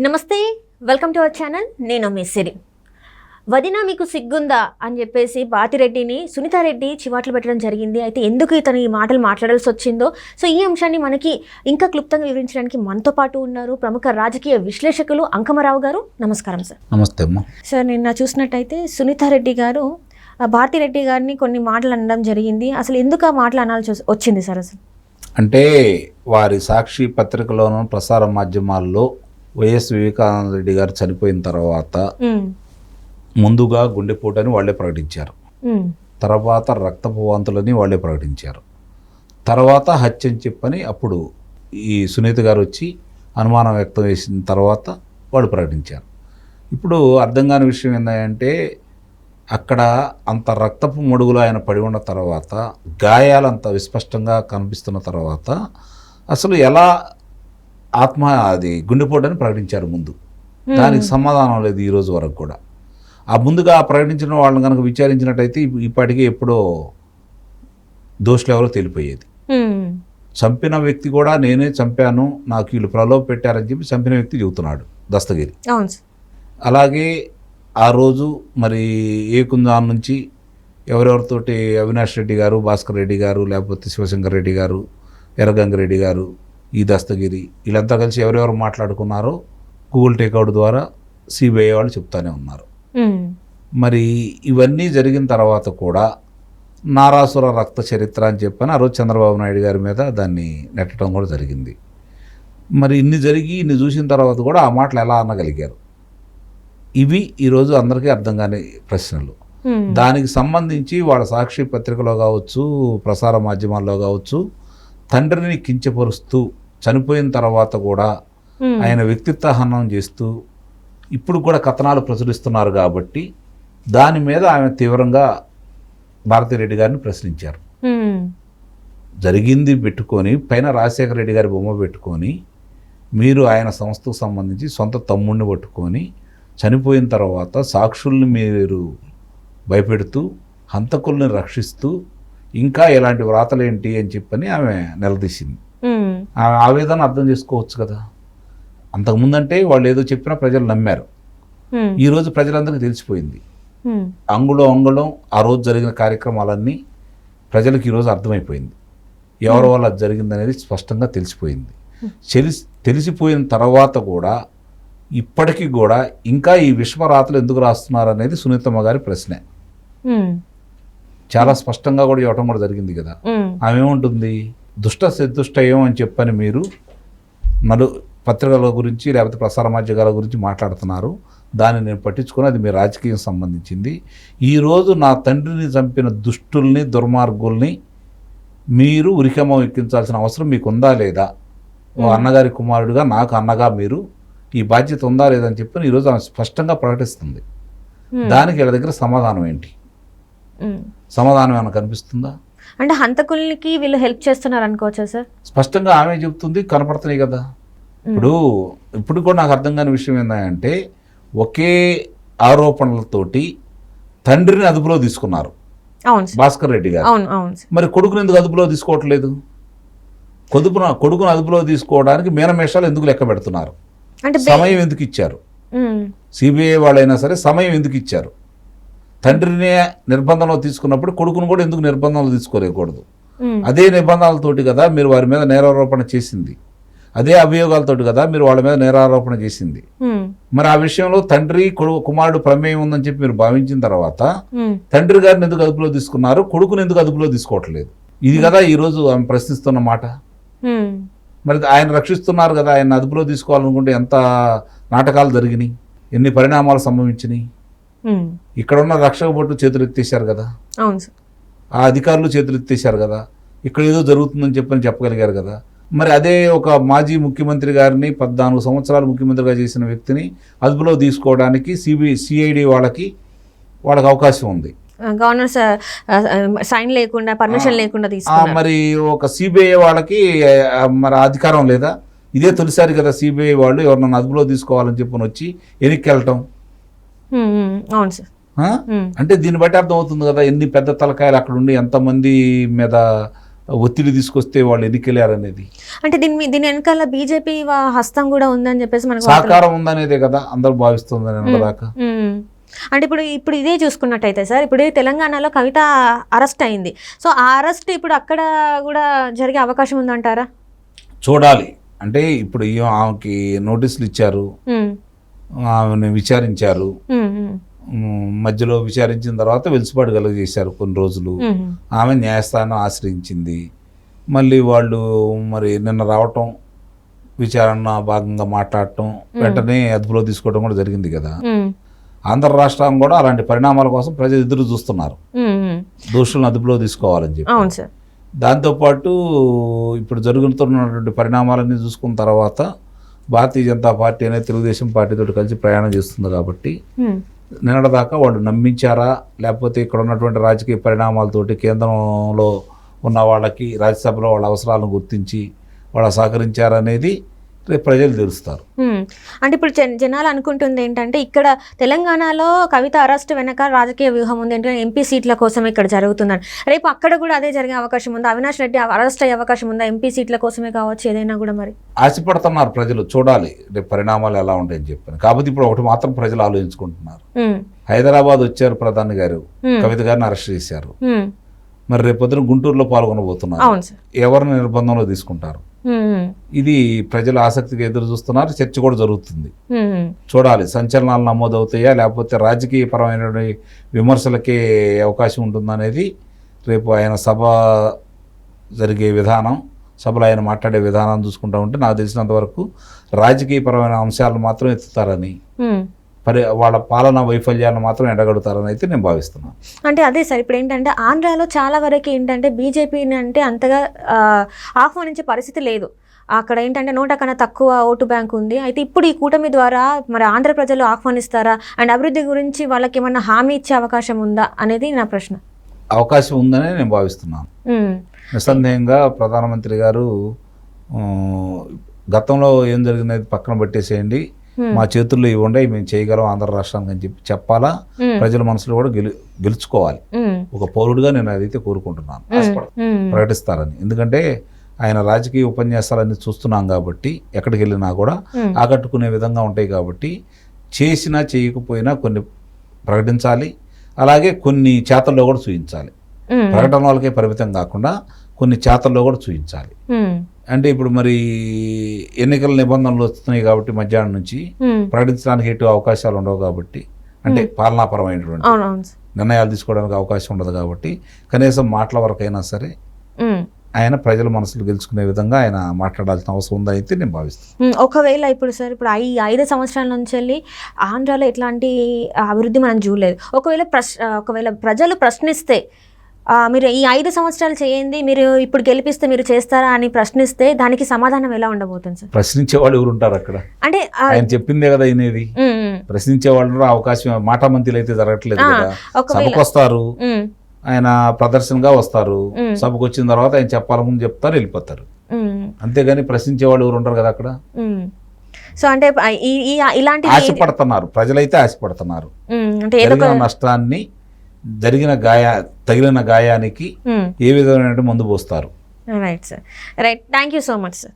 నమస్తే, welcome to our channel. నేను మీ సిరి. వదిన మీకు సిగ్గుందా అని చెప్పేసి బాతిరెడ్డిని సునీతారెడ్డి చివాట్లు పెట్టడం జరిగింది. అయితే ఎందుకు ఇతను ఈ మాటలు మాట్లాడాల్సి వచ్చిందో, సో ఈ అంశాన్ని మనకి ఇంకా క్లుప్తంగా వివరించడానికి మనతో పాటు ఉన్నారు ప్రముఖ రాజకీయ విశ్లేషకులు అంకమరావు గారు. నమస్కారం సార్. నమస్తే అమ్మా. సార్, నిన్న చూసినట్టయితే సునీతారెడ్డి గారు భారతిరెడ్డి గారిని కొన్ని మాటలు అనడం జరిగింది. అసలు ఎందుకు ఆ మాటలు అనాల్సి వచ్చింది సార్? అసలు అంటే వారి సాక్షి పత్రికలోనూ ప్రసార మాధ్యమాల్లో వైఎస్ వివేకానంద రెడ్డి గారు చనిపోయిన తర్వాత ముందుగా గుండెపోటని వాళ్ళే ప్రకటించారు, తర్వాత రక్తపు వాంతులని వాళ్ళే ప్రకటించారు, తర్వాత హత్య అని చెప్పని అప్పుడు ఈ సునీత గారు వచ్చి అనుమానం వ్యక్తం చేసిన తర్వాత వాళ్ళు ప్రకటించారు. ఇప్పుడు అర్థం కాని విషయం ఏంటంటే అక్కడ అంత రక్తపు మడుగులో ఆయన పడి ఉన్న తర్వాత, గాయాలు అంత విస్పష్టంగా కనిపిస్తున్న తర్వాత అసలు ఎలా అది గుండెపోటని ప్రకటించారు ముందు. దానికి సమాధానం లేదు ఈ రోజు వరకు కూడా. ఆ ముందుగా ప్రకటించిన వాళ్ళని కనుక విచారించినట్టయితే ఇప్పటికీ ఎప్పుడో దోషులు ఎవరో తెలిపోయేది. చంపిన వ్యక్తి కూడా నేనే చంపాను, నాకు వీళ్ళు ప్రలోభ పెట్టారని చెప్పి చంపిన వ్యక్తి చెబుతున్నాడు దస్తగిరి. అలాగే ఆ రోజు మరి ఏకుందాన్ నుంచి ఎవరెవరితోటి అవినాష్ రెడ్డి గారు, భాస్కర్ రెడ్డి గారు, లేకపోతే శివశంకర్ రెడ్డి గారు, ఎర్రగంగిరెడ్డి గారు, ఈ దస్తగిరి వీళ్ళంతా కలిసి ఎవరెవరు మాట్లాడుకున్నారో గూగుల్ టేక్అవుట్ ద్వారా సిబిఐ వాళ్ళు చెప్తానే ఉన్నారు. మరి ఇవన్నీ జరిగిన తర్వాత కూడా నారాసుర రక్త చరిత్ర అని చెప్పని ఆ రోజు చంద్రబాబు నాయుడు గారి మీద దాన్ని నెట్టడం కూడా జరిగింది. మరి ఇన్ని జరిగి ఇన్ని చూసిన తర్వాత కూడా ఆ మాటలు ఎలా అనగలిగారు? ఇవి ఈరోజు అందరికీ అర్థం కాని ప్రశ్నలు. దానికి సంబంధించి వాళ్ళ సాక్షి పత్రికలో కావచ్చు, ప్రసార మాధ్యమాల్లో కావచ్చు, తండ్రిని కించపరుస్తూ చనిపోయిన తర్వాత కూడా ఆయన వ్యక్తిత్వ హననం చేస్తూ ఇప్పుడు కూడా కథనాలు ప్రచురిస్తున్నారు. కాబట్టి దాని మీద ఆమె తీవ్రంగా భారతిరెడ్డి గారిని ప్రశ్నించారు. జరిగింది పెట్టుకొని పైన రాజశేఖర రెడ్డి గారి బొమ్మ పెట్టుకొని మీరు ఆయన సంస్థకు సంబంధించి సొంత తమ్ముడిని పట్టుకొని చనిపోయిన తర్వాత సాక్షుల్ని మీరు భయపెడుతూ హంతకుల్ని రక్షిస్తూ ఇంకా ఎలాంటి వ్రాతలేంటి అని చెప్పని ఆమె నిలదీసింది. ఆవేదన అర్థం చేసుకోవచ్చు కదా. అంతకుముందంటే వాళ్ళు ఏదో చెప్పినా ప్రజలు నమ్మారు. ఈరోజు ప్రజలందరికీ తెలిసిపోయింది. అంగుళం ఆ రోజు జరిగిన కార్యక్రమాలన్నీ ప్రజలకు ఈరోజు అర్థమైపోయింది. ఎవరి వల్ల జరిగిందనేది స్పష్టంగా తెలిసిపోయింది. తెలిసిపోయిన తర్వాత కూడా ఇప్పటికీ కూడా ఇంకా ఈ విశ్వరాతలు ఎందుకు రాస్తున్నారు అనేది సునీతమ్మ గారి ప్రశ్నే. చాలా స్పష్టంగా కూడా ఇవ్వటం కూడా జరిగింది కదా. ఆమె ఏముంటుంది, దుష్ట చతుష్టయం అని చెప్పని మీరు పత్రికల గురించి లేకపోతే ప్రసార మాధ్యమాల గురించి మాట్లాడుతున్నారు. దాన్ని నేను పట్టించుకుని అది మీ రాజకీయం సంబంధించింది. ఈరోజు నా తండ్రిని చంపిన దుష్టుల్ని దుర్మార్గుల్ని మీరు ఉరికమ్మ ఎక్కించాల్సిన అవసరం మీకు ఉందా లేదా? ఓ అన్నగారి కుమారుడిగా నాకు అన్నగా మీరు ఈ బాధ్యత ఉందా లేదని చెప్పి ఈరోజు ఆమె స్పష్టంగా ప్రకటిస్తుంది. దానికి వీళ్ళ దగ్గర సమాధానం ఏంటి? సమాధానం ఏమైనా కనిపిస్తుందా? అంటే హంతకులకి వీళ్ళు హెల్ప్ చేస్తున్నారు అనుకోవచ్చా సార్? స్పష్టంగా ఆమె చెబుతుంది, కనపడుతున్నాయి కదా. ఇప్పుడు కూడా నాకు అర్థం కాని విషయం ఏంటంటే ఒకే ఆరోపణలతోటి తండ్రిని అదుపులో తీసుకున్నారు భాస్కర్ రెడ్డి గారు. మరి కొడుకుని ఎందుకు అదుపులో తీసుకోవట్లేదు? కొడుకును అదుపులో తీసుకోవడానికి మీనమేషాలు ఎందుకు లెక్క పెడుతున్నారు? సమయం ఎందుకు ఇచ్చారు? సిబిఐ వాళ్ళైనా సరే సమయం ఎందుకు ఇచ్చారు? తండ్రినే నిర్బంధంలో తీసుకున్నప్పుడు కొడుకును కూడా ఎందుకు నిర్బంధంలో తీసుకోలేకూడదు? అదే నిబంధనలతోటి కదా మీరు వారి మీద నేరారోపణ చేసింది, అదే అభియోగాలతోటి కదా మీరు వాళ్ళ మీద నేరారోపణ చేసింది. మరి ఆ విషయంలో తండ్రి కుమారుడు ప్రమేయం ఉందని చెప్పి మీరు భావించిన తర్వాత తండ్రి గారిని ఎందుకు అదుపులో తీసుకున్నారు, కొడుకుని ఎందుకు అదుపులో తీసుకోవట్లేదు? ఇది కదా ఈరోజు ఆమె ప్రశ్నిస్తున్న మాట. మరి ఆయన రక్షిస్తున్నారు కదా, ఆయన అదుపులో తీసుకోవాలనుకుంటే ఎంత నాటకాలు జరిగినాయి, ఎన్ని పరిణామాలు సంభవించినాయి. ఇక్కడ ఉన్న రక్షక భటులు చేతులు ఎత్తేసారు కదా, ఆ అధికారులు చేతులు ఎత్తేసారు కదా, ఇక్కడ ఏదో జరుగుతుందని చెప్పగలిగారు కదా. మరి అదే ఒక మాజీ ముఖ్యమంత్రి గారిని 14 సంవత్సరాలు ముఖ్యమంత్రిగా చేసిన వ్యక్తిని అదుపులో తీసుకోవడానికి సిఐడి వాళ్ళకి అవకాశం ఉంది. గవర్నర్ సైన్ లేకుండా, పర్మిషన్ లేకుండా తీసుకున్నారు. మరి ఒక సిబిఐ వాళ్ళకి మరి అధికారం లేదా? ఇదే తొలిసారి కదా సిబిఐ వాళ్ళు ఎవరినైనా అదుపులో తీసుకోవాలని చెప్పని వచ్చి వెనక్కి వెళ్ళటం. అవును సార్. అంటే దీన్ని బట్టి అర్థం అవుతుంది కదా ఎన్ని పెద్ద తలకాయలు అక్కడ ఉండి ఎంతమంది మీద ఒత్తిడి తీసుకొస్తే వాళ్ళు ఎన్నికెళ్ళారనేది. అంటే దీని వెనకాల బీజేపీ హస్తం కూడా ఉందని చెప్పేసి మనకు సహకారం ఉందనేదే కదా అందరూ భావిస్తుందని దాకా. అంటే ఇప్పుడు ఇదే చూసుకున్నట్టయితే సార్, ఇప్పుడు తెలంగాణలో కవిత అరెస్ట్ అయింది. సో ఆ అరెస్ట్ ఇప్పుడు అక్కడ కూడా జరిగే అవకాశం ఉందంటారా? చూడాలి. అంటే ఇప్పుడు ఆమెకి నోటీసులు ఇచ్చారు, ఆమెను విచారించారు, మధ్యలో విచారించిన తర్వాత వెలుసుబాటు కలుగజేశారు కొన్ని రోజులు. ఆమె న్యాయస్థానం ఆశ్రయించింది. మళ్ళీ వాళ్ళు మరి నిన్న రావటం, విచారణ భాగంగా మాట్లాడటం, వెంటనే అదుపులో తీసుకోవడం కూడా జరిగింది కదా. ఆంధ్ర రాష్ట్రం కూడా అలాంటి పరిణామాల కోసం ప్రజలు ఎదురు చూస్తున్నారు, దోషులను అదుపులో తీసుకోవాలని చెప్పి. దాంతోపాటు ఇప్పుడు జరుగుతున్నటువంటి పరిణామాలన్నీ చూసుకున్న తర్వాత భారతీయ జనతా పార్టీ అనేది తెలుగుదేశం పార్టీతో కలిసి ప్రయాణం చేస్తుంది కాబట్టి నిన్నటిదాకా వాళ్ళు నమ్మించారా, లేకపోతే ఇక్కడ ఉన్నటువంటి రాజకీయ పరిణామాలతోటి కేంద్రంలో ఉన్న వాళ్ళకి రాజ్యసభలో వాళ్ళ అవసరాలను గుర్తించి వాళ్ళ సహకరించారా అనేది రేపు ప్రజలు తెలుస్తారు. అంటే ఇప్పుడు జనాలు అనుకుంటుంది ఏంటంటే, ఇక్కడ తెలంగాణలో కవిత అరెస్ట్ వెనక రాజకీయ వ్యూహం ఉంది, ఏంటంటే ఎంపీ సీట్ల కోసం ఇక్కడ జరుగుతుందని. రేపు అక్కడ కూడా అదే జరిగే అవకాశం ఉందా? అవినాష్ రెడ్డి అరెస్ట్ అయ్యే అవకాశం ఉందా? ఎంపీ సీట్ల కోసమే కావచ్చు, ఏదైనా కూడా మరి ఆశపడుతున్నారు ప్రజలు. చూడాలి రేపు పరిణామాలు ఎలా ఉంటాయని చెప్పాను. కాకపోతే ఇప్పుడు ఒకటి మాత్రం ప్రజలు ఆలోచించుకుంటున్నారు. హైదరాబాద్ వచ్చారు ప్రధాని గారు, కవిత గారిని అరెస్ట్ చేశారు. మరి రేపు పొద్దున గుంటూరులో పాల్గొనబోతున్నారు. ఎవరిని నిర్బంధంలో తీసుకుంటారు? ఇది ప్రజలు ఆసక్తిగా ఎదురు చూస్తున్నారు. చర్చ కూడా జరుగుతుంది. చూడాలి సంచలనాలు నమోదవుతాయా, లేకపోతే రాజకీయ పరమైన విమర్శలకే అవకాశం ఉంటుందనేది రేపు ఆయన సభ జరిగే విధానం, సభలో ఆయన మాట్లాడే విధానం చూసుకుంటా ఉంటే నాకు తెలిసినంత వరకు రాజకీయపరమైన అంశాలను మాత్రం ఎత్తుతారని, వాళ్ళ పాలనా వైఫల్యాలను మాత్రం ఎండగడుతారని అయితే నేను భావిస్తున్నాను. అంటే అదే సార్, ఇప్పుడు ఏంటంటే ఆంధ్రాలో చాలా వరకు ఏంటంటే బీజేపీని అంటే అంతగా ఆహ్వానించే పరిస్థితి లేదు. అక్కడ ఏంటంటే 100 కన్నా తక్కువ ఓటు బ్యాంక్ ఉంది. అయితే ఇప్పుడు ఈ కూటమి ద్వారా మరి ఆంధ్ర ప్రజలు ఆహ్వానిస్తారా, అండ్ అభివృద్ధి గురించి వాళ్ళకి ఏమన్నా హామీ ఇచ్చే అవకాశం ఉందా అనేది నా ప్రశ్న. అవకాశం ఉందని నేను భావిస్తున్నాను. నిస్సందేహంగా ప్రధానమంత్రి గారు గతంలో ఏం జరిగినది పక్కన పెట్టేసేయండి, మా చేతుల్లో ఇవి ఉండే మేము చేయగలం ఆంధ్ర రాష్ట్రానికి అని చెప్పి చెప్పాలా, ప్రజల మనసులో కూడా గెలుచుకోవాలి. ఒక పౌరుడిగా నేను అదైతే కోరుకుంటున్నాను, ప్రకటిస్తారని. ఎందుకంటే ఆయన రాజకీయ ఉపన్యాసాలన్నీ చూస్తున్నాం కాబట్టి ఎక్కడికి వెళ్ళినా కూడా ఆకట్టుకునే విధంగా ఉంటాయి కాబట్టి చేసినా చేయకపోయినా కొన్ని ప్రకటించాలి, అలాగే కొన్ని చేతల్లో కూడా చూపించాలి. ప్రకటన వాళ్ళకే పరిమితం కాకుండా కొన్ని చేతల్లో కూడా చూపించాలి. అంటే ఇప్పుడు మరి ఎన్నికల నిబంధనలు వస్తున్నాయి కాబట్టి మధ్యాహ్నం నుంచి ప్రకటించడానికి ఎటు అవకాశాలు ఉండవు కాబట్టి, అంటే పాలనాపరమైనటువంటి నిర్ణయాలు తీసుకోవడానికి అవకాశం ఉండదు కాబట్టి కనీసం మాటల వరకైనా సరే ఆయన ప్రజల మనసులు గెలుచుకునే విధంగా ఆయన మాట్లాడాల్సిన అవసరం ఉందని అయితే నేను భావిస్తాను. ఒకవేళ ఇప్పుడు సార్, ఇప్పుడు 5 సంవత్సరాల నుంచి వెళ్ళి ఆంధ్రాలో ఎట్లాంటి అభివృద్ధి మనం చూడలేదు. ఒకవేళ ప్రజలు ప్రశ్నిస్తే మీరు ఈ 5 సంవత్సరాలు చేయండి, మీరు ఇప్పుడు గెలిపిస్తే మీరు చేస్తారా అని ప్రశ్నిస్తే దానికి సమాధానం ఎలా ఉండబోతుంది సార్? ప్రశ్నించే వాళ్ళు ఎవరు ఉంటారు అక్కడ? అంటే ఆయన చెప్పిందే కదా అయినది. ప్రశ్నించే వాళ్ళు అవకాశం మాటా మంత్రులు అయితే జరగట్లేదు కదా. సభకు వస్తారు, ఆయన ప్రదర్శనగా వస్తారు, సభకు వచ్చిన తర్వాత ఆయన చెప్పాలని చెప్తారు, వెళ్ళిపోతారు. అంతేగాని ప్రశ్నించే వాళ్ళు ఎవరు ఉంటారు కదా అక్కడ. సో అంటే ఇలాంటి ఆశపడుతున్నారు, ప్రజలైతే ఆశపడుతున్నారు. నష్టాన్ని తగిలిన గాయానికి ఏ విధమైన మందు పోస్తారు. Right sir, right. Thank you so much sir.